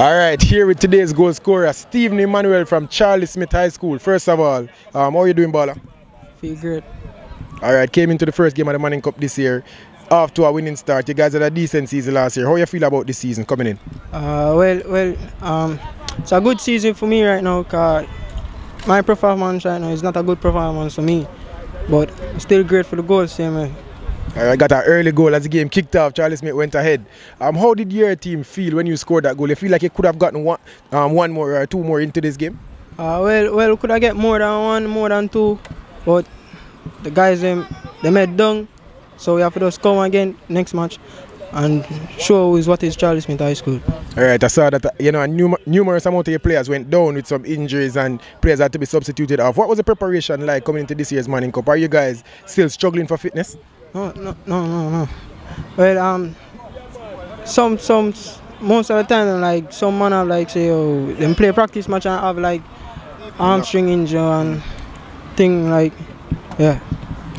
All right, here with today's goal scorer, Emmanuel from Charlie Smith High School. First of all, how are you doing, Baller? Feel great. All right, came into the first game of the Manning Cup this year. Off to a winning start. You guys had a decent season last year. How you feel about this season coming in? It's a good season for me right now because my performance right now is not a good performance for me, but still great for the goals, same way. All right, got an early goal as the game kicked off. Charlie Smith went ahead. How did your team feel when you scored that goal? You feel like you could have gotten one more or two more into this game? We could have get more than one, more than two, but the guys they made done, so we have to just come again next match and show what is Charlie Smith High School. All right, I saw that numerous amount of your players went down with some injuries and players had to be substituted off. What was the preparation like coming into this year's Manning Cup? Are you guys still struggling for fitness? No. Well, most of the time, like some man have like say, oh, them play practice match and have like hamstring injury and thing like, yeah.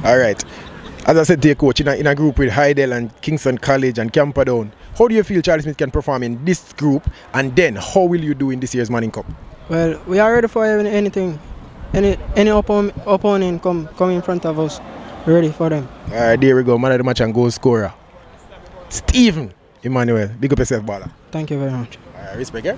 All right. As I said to your coach, in a group with Heidel and Kingston College and Camperdown, how do you feel Charlie Smith can perform in this group, and then how will you do in this year's Manning Cup? Well, we are ready for anything. Any opponent come in front of us, we're ready for them. All right, there we go. Man of the match and goal scorer, Emmanuel. Big up yourself, Baller. Thank you very much. All right, respect, yeah?